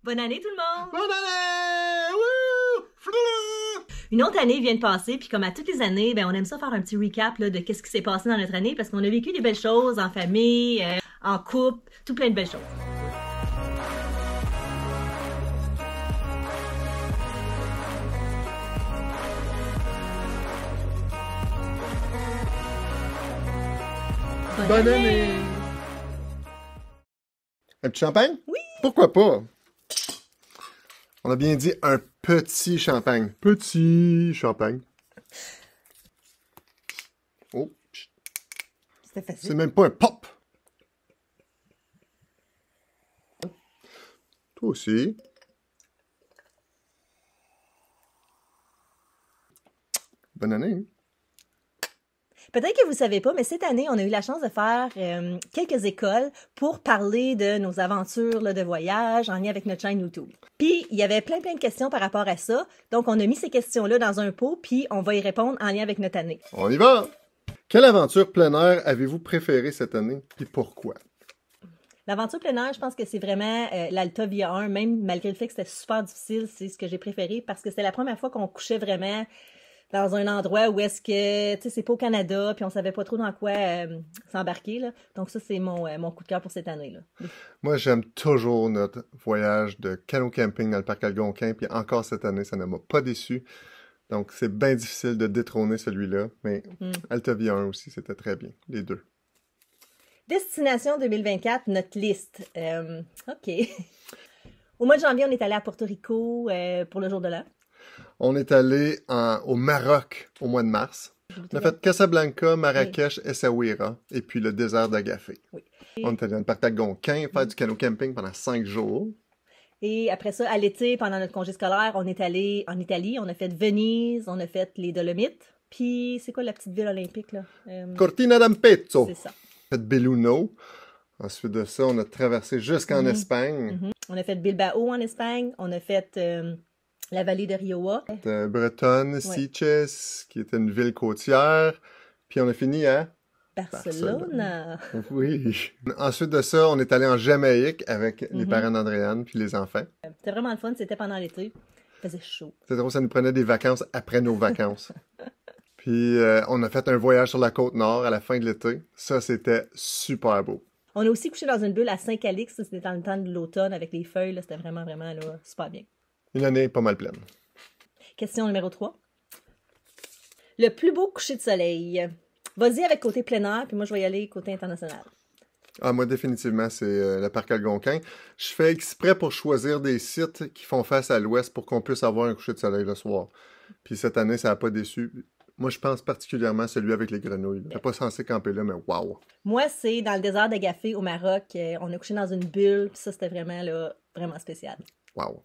Bonne année tout le monde! Bonne année! Wouh! Flou! Une autre année vient de passer, puis comme à toutes les années, ben on aime ça faire un petit recap là, de qu'est-ce qui s'est passé dans notre année, parce qu'on a vécu des belles choses en famille, en couple, tout plein de belles choses. Bonne année! Un petit champagne? Oui! Pourquoi pas? On a bien dit un petit champagne. Petit champagne. Oh, C'était facile. c'est même pas un pop. Toi aussi. Bonne année. Peut-être que vous ne savez pas, mais cette année, on a eu la chance de faire quelques écoles pour parler de nos aventures là, de voyage en lien avec notre chaîne YouTube. Puis, il y avait plein de questions par rapport à ça. Donc, on a mis ces questions-là dans un pot, puis on va y répondre en lien avec notre année. On y va! Quelle aventure plein air avez-vous préférée cette année et pourquoi? L'aventure plein air, je pense que c'est vraiment l'Alta Via 1, même malgré le fait que c'était super difficile, c'est ce que j'ai préféré parce que c'était la première fois qu'on couchait vraiment dans un endroit où est-ce que, tu sais, c'est pas au Canada, puis on savait pas trop dans quoi s'embarquer, là. Donc ça, c'est mon coup de cœur pour cette année, là. Moi, j'aime toujours notre voyage de canot camping dans le parc Algonquin, puis encore cette année, ça ne m'a pas déçu. Donc, c'est bien difficile de détrôner celui-là, mais Alta Via 1 aussi, c'était très bien, les deux. Destination 2024, notre liste. OK. Au mois de janvier, on est allé à Porto Rico pour le jour de l'an. On est allé au Maroc au mois de mars. On a fait Casablanca, Marrakech, Essaouira, et puis le désert d'Agafé. Oui. On est allé dans le parc Algonquin faire du canot camping pendant 5 jours. Et après ça, à l'été, pendant notre congé scolaire, on est allé en Italie. On a fait Venise, on a fait les Dolomites. Puis, c'est quoi la petite ville olympique, là? Cortina d'Ampezzo. C'est ça. On a fait Belluno. Ensuite de ça, on a traversé jusqu'en Espagne. On a fait Bilbao en Espagne. On a fait la vallée de Rioja. Bretonne, Sitges, qui était une ville côtière. Puis on a fini à Barcelone. Oui. Ensuite de ça, on est allé en Jamaïque avec les parents d'Andréane puis les enfants. C'était vraiment le fun. C'était pendant l'été. Il faisait chaud. C'est drôle, ça nous prenait des vacances après nos vacances. Puis on a fait un voyage sur la côte nord à la fin de l'été. Ça, c'était super beau. On a aussi couché dans une bulle à Saint-Calix. C'était dans le temps de l'automne avec les feuilles. Là. C'était vraiment là, super bien. Une année pas mal pleine. Question numéro 3. Le plus beau coucher de soleil. Vas-y avec côté plein air, puis moi, je vais y aller côté international. Ah, moi, définitivement, c'est le parc Algonquin. Je fais exprès pour choisir des sites qui font face à l'ouest pour qu'on puisse avoir un coucher de soleil le soir. Puis cette année, ça n'a pas déçu. Moi, je pense particulièrement à celui avec les grenouilles. Je n'étais pas censé camper là, mais waouh! Moi, c'est dans le désert d'Agafé au Maroc. On a couché dans une bulle, puis ça, c'était vraiment, là, vraiment spécial. Waouh!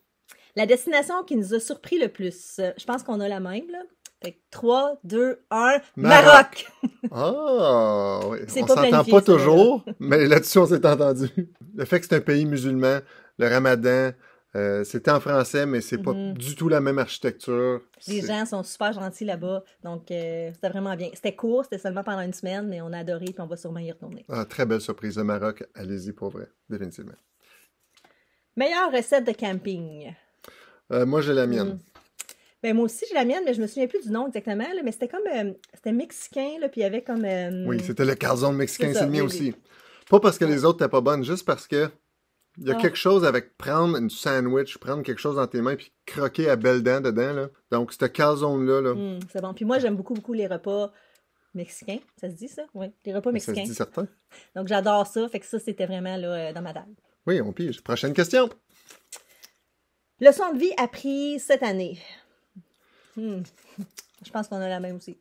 La destination qui nous a surpris le plus, je pense qu'on a la même, là. Fait que 3, 2, 1, Maroc! Ah, oui. C'est On pas s'entend planifié, pas ça, toujours, mais là-dessus, on s'est entendu. Le fait que c'est un pays musulman, le ramadan, c'était en français, mais c'est pas du tout la même architecture. Les gens sont super gentils là-bas, donc c'était vraiment bien. C'était court, c'était seulement pendant une semaine, mais on a adoré, puis on va sûrement y retourner. Ah, très belle surprise. Le Maroc, allez-y pour vrai, définitivement. Meilleure recette de camping? Moi, j'ai la mienne. Ben, moi aussi, j'ai la mienne, mais je me souviens plus du nom exactement, là, mais c'était comme, c'était mexicain, là, puis il y avait comme... Oui, c'était le calzone mexicain, c'est le mien oui, aussi. Pas parce que les autres n'étaient pas bonnes, juste parce que il y a quelque chose avec prendre une sandwich, prendre quelque chose dans tes mains, puis croquer à belles dents dedans, là. Donc, ce calzone-là, là. C'est bon. Puis moi, j'aime beaucoup les repas mexicains. Ça se dit, ça? Oui, les repas mexicains. Ça se dit certain. Donc, j'adore ça. Fait que ça, c'était vraiment, là, dans ma table. Oui, on pige. Prochaine question. Leçon de vie appris cette année. Je pense qu'on a la même aussi.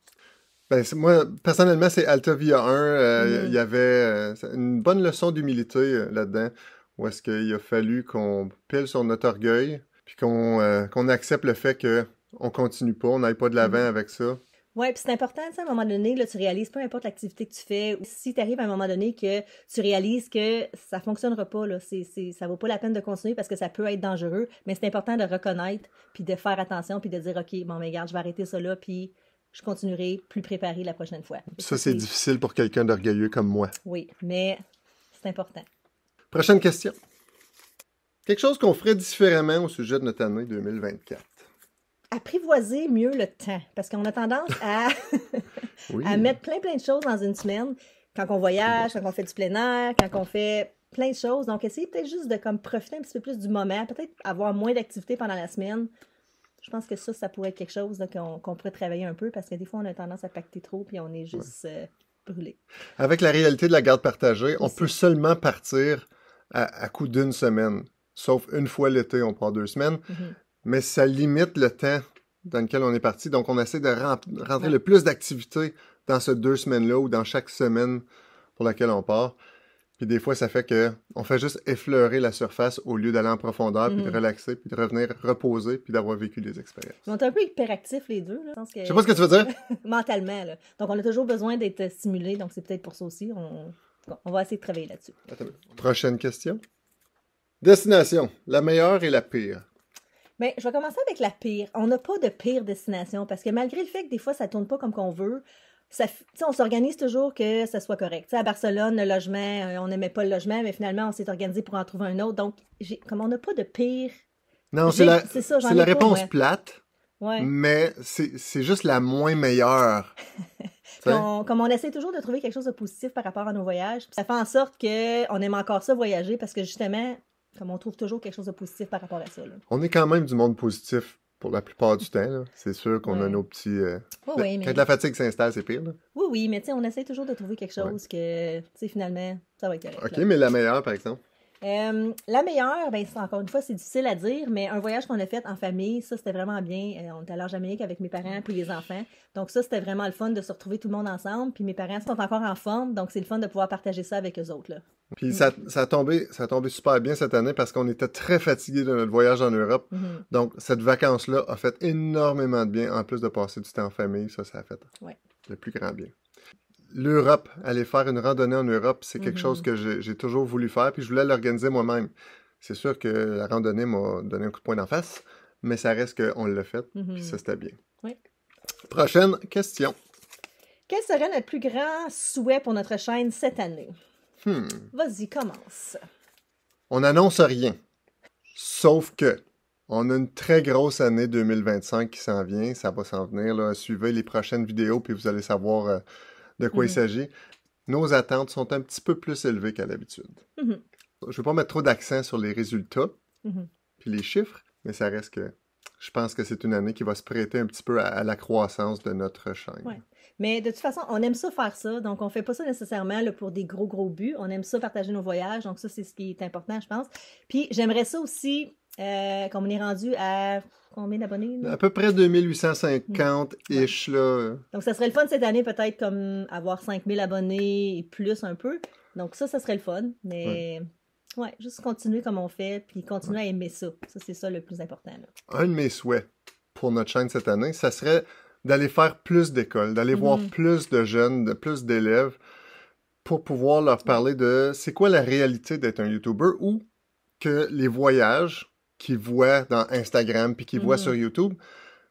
Ben, moi, personnellement, c'est Alta Via 1. Il y avait une bonne leçon d'humilité là-dedans, où est-ce qu'il a fallu qu'on pile sur notre orgueil, puis qu'on accepte le fait qu'on continue pas, on n'aille pas de l'avant avec ça. Oui, puis c'est important, à un moment donné, là, tu réalises, peu importe l'activité que tu fais, si tu arrives à un moment donné que tu réalises que ça ne fonctionnera pas, là, ça vaut pas la peine de continuer parce que ça peut être dangereux, mais c'est important de reconnaître, puis de faire attention, puis de dire, OK, bon, mais regarde, je vais arrêter ça là, puis je continuerai plus préparé la prochaine fois. Ça, c'est difficile pour quelqu'un d'orgueilleux comme moi. Oui, mais c'est important. Prochaine question. Quelque chose qu'on ferait différemment au sujet de notre année 2024. Apprivoiser mieux le temps, parce qu'on a tendance à, Oui. à mettre plein de choses dans une semaine, quand on voyage, quand on fait du plein air, quand on fait plein de choses. Donc, essayer peut-être juste de comme profiter un petit peu plus du moment, peut-être avoir moins d'activités pendant la semaine. Je pense que ça pourrait être quelque chose là, qu'on pourrait travailler un peu, parce que des fois, on a tendance à pacter trop, puis on est juste brûlé. Avec la réalité de la garde partagée, on Aussi. peut seulement partir à coup d'une semaine. Sauf une fois l'été, on prend 2 semaines. Mhm. Mais ça limite le temps dans lequel on est parti. Donc, on essaie de rentrer Ouais. le plus d'activités dans ces 2 semaines-là ou dans chaque semaine pour laquelle on part. Puis des fois, ça fait que on fait juste effleurer la surface au lieu d'aller en profondeur, puis de relaxer, puis de revenir reposer, puis d'avoir vécu des expériences. On est un peu hyperactifs les deux. Là. Je sais pas ce que tu veux dire. Mentalement. Là. Donc, on a toujours besoin d'être stimulé. Donc, c'est peut-être pour ça aussi. On va essayer de travailler là-dessus. Prochaine question. Destination. La meilleure et la pire. Bien, je vais commencer avec la pire. On n'a pas de pire destination parce que malgré le fait que des fois, ça tourne pas comme qu'on veut, on s'organise toujours que ça soit correct. T'sais, à Barcelone, le logement, on n'aimait pas le logement, mais finalement, on s'est organisé pour en trouver un autre. Donc, comme on n'a pas de pire... Non, c'est la réponse ouais. plate, Ouais. mais c'est juste la moins meilleure. Comme on essaie toujours de trouver quelque chose de positif par rapport à nos voyages, ça fait en sorte qu'on aime encore ça voyager parce que justement, comme on trouve toujours quelque chose de positif par rapport à ça. Là. On est quand même du monde positif pour la plupart du temps. Là. C'est sûr qu'on a nos petits... Quand la fatigue s'installe, c'est pire. Là. Oui, mais on essaie toujours de trouver quelque chose que, finalement, ça va être correct. OK, là. Mais la meilleure, par exemple? La meilleure, ben, encore une fois, c'est difficile à dire, mais un voyage qu'on a fait en famille, ça, c'était vraiment bien. On était allé en Jamaïque avec mes parents puis les enfants. Donc ça, c'était vraiment le fun de se retrouver tout le monde ensemble. Puis mes parents sont encore en forme, donc c'est le fun de pouvoir partager ça avec eux autres. Là. Puis ça a tombé super bien cette année parce qu'on était très fatigués de notre voyage en Europe. Mm-hmm. Donc cette vacance-là a fait énormément de bien, en plus de passer du temps en famille. Ça a fait le plus grand bien. L'Europe, aller faire une randonnée en Europe, c'est quelque chose que j'ai toujours voulu faire, puis je voulais l'organiser moi-même. C'est sûr que la randonnée m'a donné un coup de poing d'en face, mais ça reste qu'on l'a fait, puis ça, c'était bien. Oui. Prochaine question. Quel serait notre plus grand souhait pour notre chaîne cette année? Vas-y, commence. On n'annonce rien, sauf que on a une très grosse année 2025 qui s'en vient, ça va s'en venir. Là. Suivez les prochaines vidéos, puis vous allez savoir... de quoi il s'agit. Nos attentes sont un petit peu plus élevées qu'à l'habitude. Je ne veux pas mettre trop d'accent sur les résultats puis les chiffres, mais ça reste que je pense que c'est une année qui va se prêter un petit peu à la croissance de notre chaîne. Ouais. Mais de toute façon, on aime ça faire ça, donc on fait pas ça nécessairement là, pour des gros buts. On aime ça partager nos voyages, donc ça, c'est ce qui est important, je pense. Puis j'aimerais ça aussi, comme on est rendu à... Combien d'abonnés? Là? À peu près 2850-ish. Là. Donc, ça serait le fun cette année, peut-être comme avoir 5000 abonnés et plus un peu. Donc, ça serait le fun. Mais, juste continuer comme on fait, puis continuer à aimer ça. Ça, c'est ça le plus important. Là. Un de mes souhaits pour notre chaîne cette année, ça serait d'aller faire plus d'écoles, d'aller voir plus de jeunes, plus d'élèves, pour pouvoir leur parler de c'est quoi la réalité d'être un YouTuber ou que les voyages qu'ils voient dans Instagram puis qu'ils voient sur YouTube,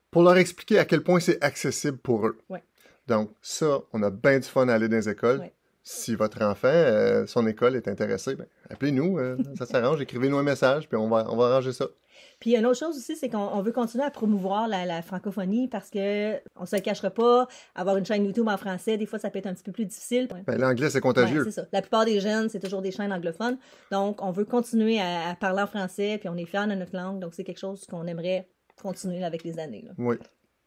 pour leur expliquer à quel point c'est accessible pour eux. Ouais. Donc, ça, on a bien du fun à aller dans les écoles. Ouais. Si votre enfant, son école est intéressée, ben, appelez-nous, ça s'arrange, écrivez-nous un message, puis on va arranger ça. Puis une autre chose aussi, c'est qu'on veut continuer à promouvoir la francophonie parce que on se le cachera pas, avoir une chaîne YouTube en français, des fois ça peut être un petit peu plus difficile. Ben, l'anglais, c'est contagieux. C'est ça. La plupart des jeunes, c'est toujours des chaînes anglophones. Donc, on veut continuer à parler en français, puis on est fiers de notre langue. Donc, c'est quelque chose qu'on aimerait continuer avec les années. Là. Oui,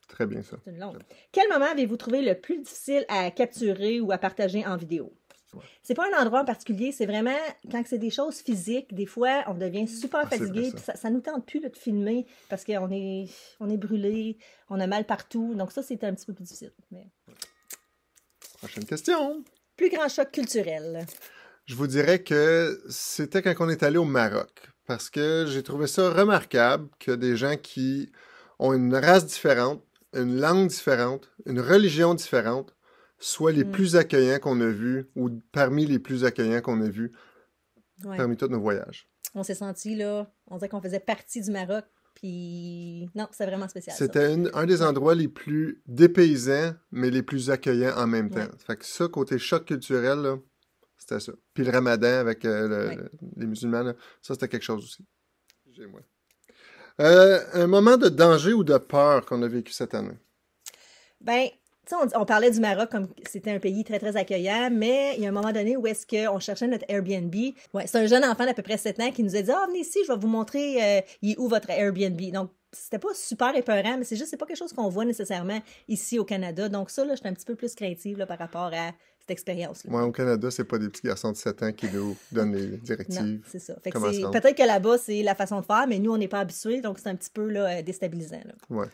très bien ça. C'est une longue. Quel moment avez-vous trouvé le plus difficile à capturer ou à partager en vidéo? C'est pas un endroit en particulier, c'est vraiment quand c'est des choses physiques, des fois on devient super fatigué, puis ça nous tente plus là, de filmer parce qu'on est brûlé, on a mal partout, donc ça c'est un petit peu plus difficile. Mais... Prochaine question. Plus grand choc culturel. Je vous dirais que c'était quand on est allé au Maroc, parce que j'ai trouvé ça remarquable que des gens qui ont une race différente, une langue différente, une religion différente, soient les plus accueillants qu'on a vus, ou parmi les plus accueillants qu'on a vus, parmi tous nos voyages. On s'est senti, là, on dirait qu'on faisait partie du Maroc, puis non, c'est vraiment spécial. C'était un des endroits les plus dépaysants, mais les plus accueillants en même temps. Fait que ça, côté choc culturel, là, c'était ça. Puis le ramadan avec les musulmans, là, ça, c'était quelque chose aussi. chez moi. Un moment de danger ou de peur qu'on a vécu cette année? Ben, tu sais, on parlait du Maroc comme c'était un pays très, très accueillant, mais il y a un moment donné où est-ce qu'on cherchait notre Airbnb. Ouais, c'est un jeune enfant d'à peu près 7 ans qui nous a dit « Ah, venez ici, je vais vous montrer il est où votre Airbnb. » Donc, c'était pas super épeurant, mais c'est pas quelque chose qu'on voit nécessairement ici au Canada. Donc ça, là, j'étais un petit peu plus craintive là, par rapport à cette expérience-là. Moi, au Canada, c'est pas des petits garçons de 7 ans qui nous donnent les Non, directives. c'est ça. Fait que Comment se rendre. peut-être que là-bas, c'est la façon de faire, mais nous, on n'est pas habitués, donc c'est un petit peu là, déstabilisant. Là. Ouais.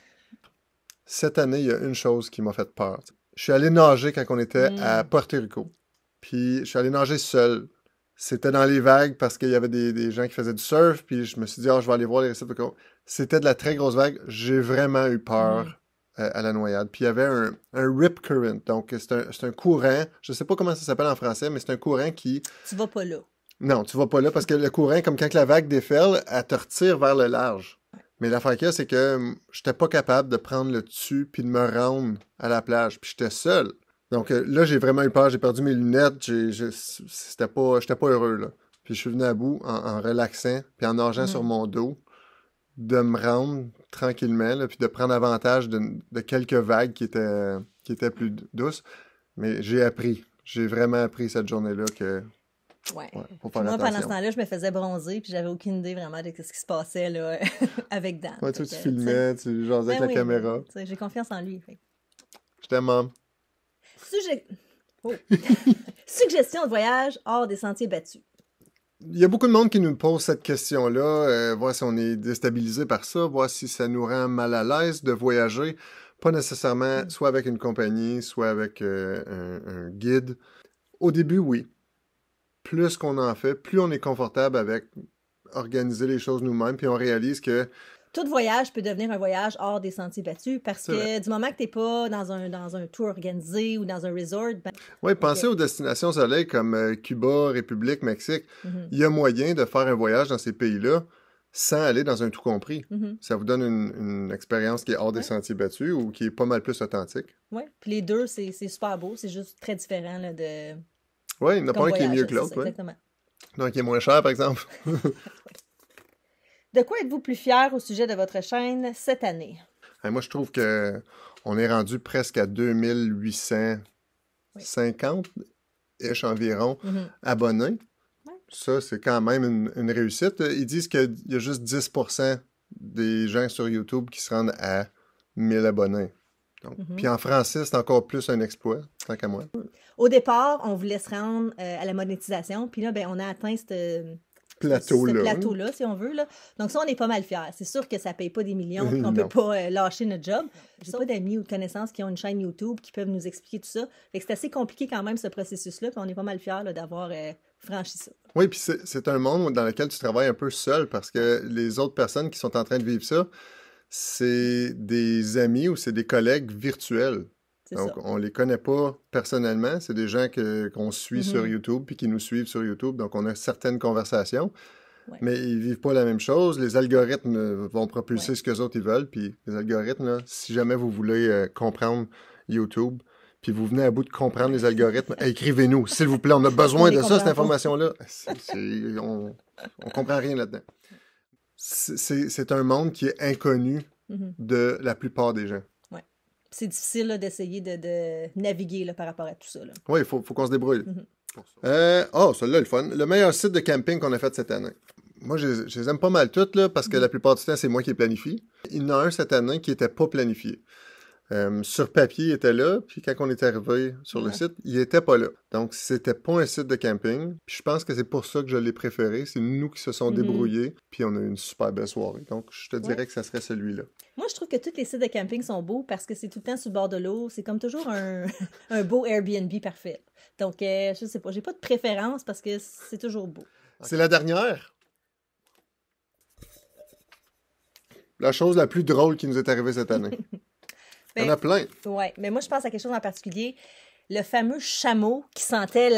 Cette année, il y a une chose qui m'a fait peur. Je suis allé nager quand on était à Porto Rico. Puis, je suis allé nager seul. C'était dans les vagues parce qu'il y avait des gens qui faisaient du surf. Puis, je me suis dit, je vais aller voir les récifs. C'était de la très grosse vague. J'ai vraiment eu peur à la noyade. Puis, il y avait un rip current. Donc, c'est un courant. Je ne sais pas comment ça s'appelle en français, mais c'est un courant qui... Tu vas pas là. Non, tu vas pas là parce que le courant, comme quand la vague déferle, elle te retire vers le large. Mais l'affaire qu'il y a, c'est que j'étais pas capable de prendre le dessus puis de me rendre à la plage. Puis j'étais seul. Donc là, j'ai vraiment eu peur. J'ai perdu mes lunettes. J'étais pas heureux, là. Puis je suis venu à bout en relaxant puis en nageant sur mon dos, de me rendre tranquillement, là, puis de prendre avantage de quelques vagues qui étaient plus douces. Mais j'ai appris. J'ai vraiment appris cette journée-là que... Ouais. Faut faire moi, attention. pendant ce temps-là, je me faisais bronzer, puis j'avais aucune idée vraiment de ce qui se passait là, avec Dan. Ouais, tu filmais, tu jasais avec la caméra. J'ai confiance en lui. Fait. Je t'aime, maman. Suggestion de voyage hors des sentiers battus. Il y a beaucoup de monde qui nous pose cette question-là, voir si on est déstabilisé par ça, voir si ça nous rend mal à l'aise de voyager. Pas nécessairement soit avec une compagnie, soit avec un guide. Au début, oui. Plus qu'on en fait, plus on est confortable avec organiser les choses nous-mêmes, puis on réalise que... Tout voyage peut devenir un voyage hors des sentiers battus, parce que du moment que tu n'es pas dans un tour organisé ou dans un resort... Oui, pensez aux destinations soleil comme Cuba, République, Mexique. Il y a moyen de faire un voyage dans ces pays-là sans aller dans un tout compris. Ça vous donne une expérience qui est hors des sentiers battus ou qui est pas mal plus authentique. Oui, puis les deux, c'est super beau, c'est juste très différent là, de... Oui, il n'y en a pas un qui est mieux que l'autre. Ouais. Exactement. Donc, qui est moins cher, par exemple. De quoi êtes-vous plus fier au sujet de votre chaîne cette année? Moi, je trouve qu'on est rendu presque à 2850-ish environ abonnés. Ouais. Ça, c'est quand même une réussite. Ils disent qu'il y a juste 10% des gens sur YouTube qui se rendent à 1000 abonnés. Donc, puis en français, c'est encore plus un exploit, tant qu'à moi. Au départ, on voulait se rendre à la monétisation, puis là, on a atteint ce plateau-là, si on veut. Là. Donc ça, on est pas mal fiers. C'est sûr que ça paye pas des millions, qu'on peut pas lâcher notre job. J'ai pas d'amis ou de connaissances qui ont une chaîne YouTube qui peuvent nous expliquer tout ça. Fait que c'est assez compliqué quand même, ce processus-là, puis on est pas mal fiers là, d'avoir franchi ça. Oui, puis c'est un monde dans lequel tu travailles un peu seul, parce que les autres personnes qui sont en train de vivre ça, c'est des amis ou c'est des collègues virtuels. Donc, on les connaît pas personnellement. C'est des gens qu'on suit sur YouTube puis qui nous suivent sur YouTube. Donc, on a certaines conversations, mais ils vivent pas la même chose. Les algorithmes vont propulser ce qu'eux autres ils veulent. Puis les algorithmes, là, si jamais vous voulez comprendre YouTube, puis vous venez à bout de comprendre les algorithmes, écrivez-nous, s'il vous plaît. On a besoin de ça, cette information-là. On comprend rien là-dedans. C'est un monde qui est inconnu de la plupart des gens. Ouais. C'est difficile là, d'essayer de naviguer là, par rapport à tout ça. Oui, il faut qu'on se débrouille. Celui-là est le fun. Le meilleur site de camping qu'on a fait cette année. Moi, je les aime pas mal toutes, là, parce que la plupart du temps, c'est moi qui les planifie. Il y en a un cette année qui n'était pas planifié. Sur papier, il était là, puis quand on est arrivé sur le site, il était pas là. Donc, c'était pas un site de camping. Puis je pense que c'est pour ça que je l'ai préféré. C'est nous qui se sont débrouillés, puis on a eu une super belle soirée. Donc, je te dirais que ça serait celui-là. Moi, je trouve que tous les sites de camping sont beaux parce que c'est tout le temps sur le bord de l'eau. C'est comme toujours un beau Airbnb parfait. Donc, je sais pas, j'ai pas de préférence parce que c'est toujours beau. C'est la dernière. La chose la plus drôle qui nous est arrivée cette année. Il y en a plein. Oui, mais moi, je pense à quelque chose en particulier. Le fameux chameau qui sentait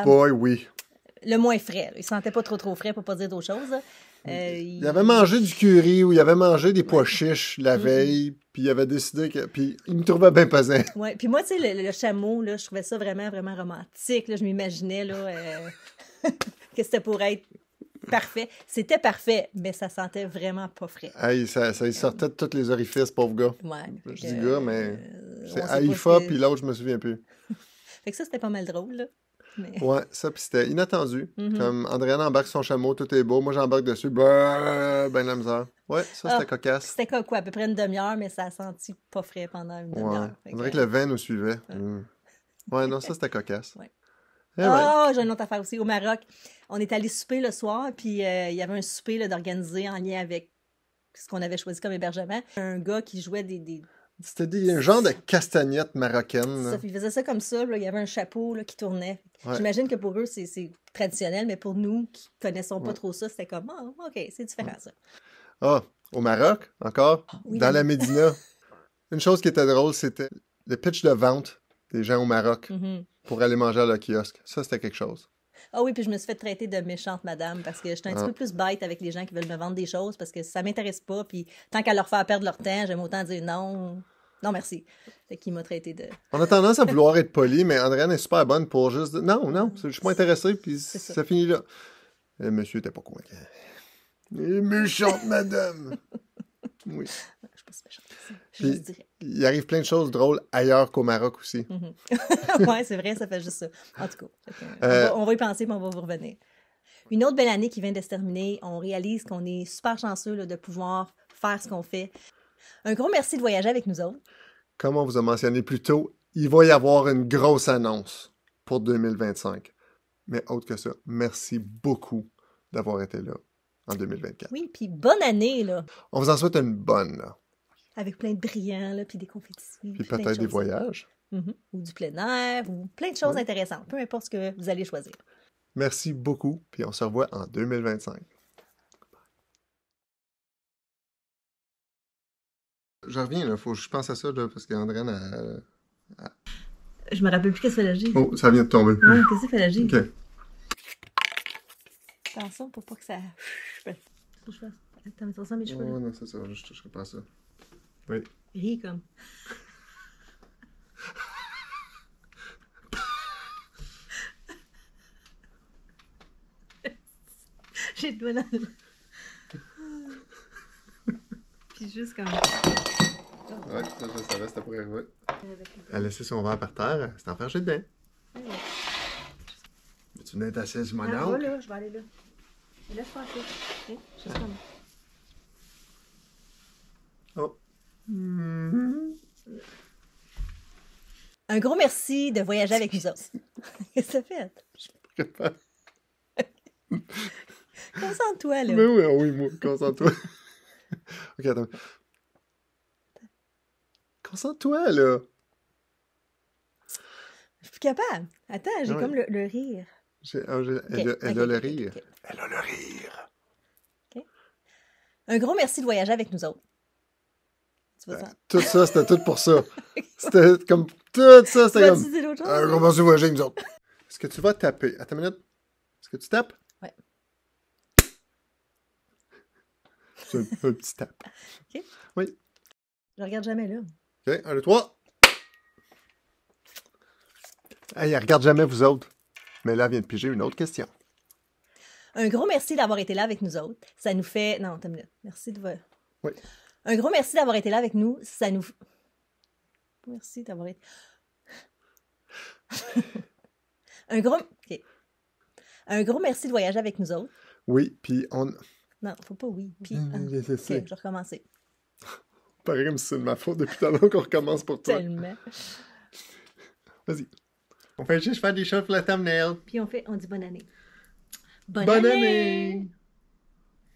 oui. Le moins frais. Il sentait pas trop frais, pour pas dire d'autre chose. Il avait mangé du curry ou il avait mangé des pois chiches la veille, puis il avait décidé que... Puis il me trouvait bien pesant. Oui, puis moi, tu sais, le chameau, là, je trouvais ça vraiment, vraiment romantique. Là, je m'imaginais là, que c'était pour être parfait. C'était parfait, mais ça sentait vraiment pas frais. Hey, ça y sortait de tous les orifices, pauvre gars. Ouais. Je dis gars, mais c'est on sait Haïfa, pas ce que- puis l'autre, je me souviens plus. Fait que ça, c'était pas mal drôle, là. Mais... Ouais, ça, puis c'était inattendu. Mhm. Comme Andréane embarque son chameau, tout est beau. Moi, j'embarque dessus. Ben la misère. Ouais, ça, c'était cocasse. C'était quoi, à peu près une demi-heure, mais ça a senti pas frais pendant une Ouais. demi-heure. Fait On dirait que le vin nous suivait. Ouais, non, ça, c'était cocasse. Ouais. Eh ouais. Ah, j'ai une autre affaire aussi. Au Maroc, on est allé souper le soir, puis il y avait un souper là, d'organiser en lien avec ce qu'on avait choisi comme hébergement. Un gars qui jouait des... C'était un genre de castagnette marocaine. là. Ça, il faisait ça comme ça, là, il y avait un chapeau là, qui tournait. Ouais. J'imagine que pour eux, c'est traditionnel, mais pour nous, qui connaissons pas Ouais. trop ça, c'était comme, ah, OK, c'est différent, ça. Ah, au Maroc, encore, Oui, dans oui. la Médina. Une chose qui était drôle, c'était le pitch de vente des gens au Maroc Mhm. pour aller manger à leur kiosque. Ça, c'était quelque chose. Ah oui, puis je me suis fait traiter de méchante madame parce que j'étais un petit peu plus bête avec les gens qui veulent me vendre des choses parce que ça m'intéresse pas. Puis tant qu'à leur faire perdre leur temps, j'aime autant dire non. Non, merci. Fait qu'il m'a traité de... On a tendance à vouloir être poli, mais Andréane est super bonne pour juste dire non, je suis pas intéressé, puis C'est ça. ça finit là. Le monsieur était pas convaincu. Méchante madame! Oui. Je suis pas si méchante. Je Puis- juste dirais. Il arrive plein de choses drôles ailleurs qu'au Maroc aussi. Ouais, c'est vrai, ça fait juste ça. En tout cas, fait que, Euh, on va y penser, mais on va vous revenir. Une autre belle année qui vient de se terminer. On réalise qu'on est super chanceux là, de pouvoir faire ce qu'on fait. Un gros merci de voyager avec nous autres. Comme on vous a mentionné plus tôt, il va y avoir une grosse annonce pour 2025. Mais autre que ça, merci beaucoup d'avoir été là en 2024. Oui, puis bonne année, là. On vous en souhaite une bonne, là. Avec plein de brillants, là, puis des confettis. Puis plein de peut-être des choses. voyages. Mhm. Ou du plein air, ou plein de choses Oui. intéressantes. Peu importe ce que vous allez choisir. Merci beaucoup, puis on se revoit en 2025. Je reviens, là. Faut que je pense à ça, là, parce qu'Andréane a... Je me rappelle plus qu'est-ce que fait la G. Oh, ça vient de tomber. Ouais, qu'est-ce que fait la G? OK. Attention pour pas que ça... Faut que je fasse... Attends, mets ça mes cheveux. Oh là. non, c'est ça, je toucherai pas à ça. Oui. Ris comme... J'ai le doigt dans le... Puis juste comme... Ouais, ça, je savais, c'était pour arriver. Elle a laissé son verre par terre, c'est enfermé dedans. Mais tu venais t'asseoir sur mon Ah, oncle? là, je vais aller là. Laisse passer. Ok, juste comme... Oh. Un gros merci de voyager avec nous autres. Qu'est-ce que ça fait? Concentre-toi, là. Mais oui, oui, moi, concentre-toi. Ok, attends. Concentre-toi, là. Je suis plus capable. Attends, j'ai Ouais. comme le rire. Elle a Ok, le ok, rire. ok. Elle a le rire. Un gros merci de voyager avec nous autres. Tu vois ça? Tout ça, c'était tout pour ça. C'était comme... Tout ça, c'était Vas-tu comme... dire autre chose? Un gros morceau de voyager, nous autres. Est-ce que tu vas taper? Attends une minute. Est-ce que tu tapes? Ouais. C'est un petit tape. Ok. Oui. Je regarde jamais là. OK, 1, 2, 3. Hey, elle regarde jamais vous autres. Mais là, elle vient de piger une autre question. Un gros merci d'avoir été là avec nous autres. Ça nous fait... Non, attends une minute. Merci de... Oui. Un gros merci d'avoir été là avec nous. Ça nous... Merci d'avoir été... Un gros... OK. Un gros merci de voyager avec nous autres. Oui, puis on... Non, faut pas oui. Puis... C'est ça. OK, je vais recommencer. Pareil comme si c'est de ma faute depuis tout à l'heure qu'on recommence pour toi. Tellement. Vas-y. On fait juste faire des choses pour la thumbnail. Puis on dit bonne année. Bonne année!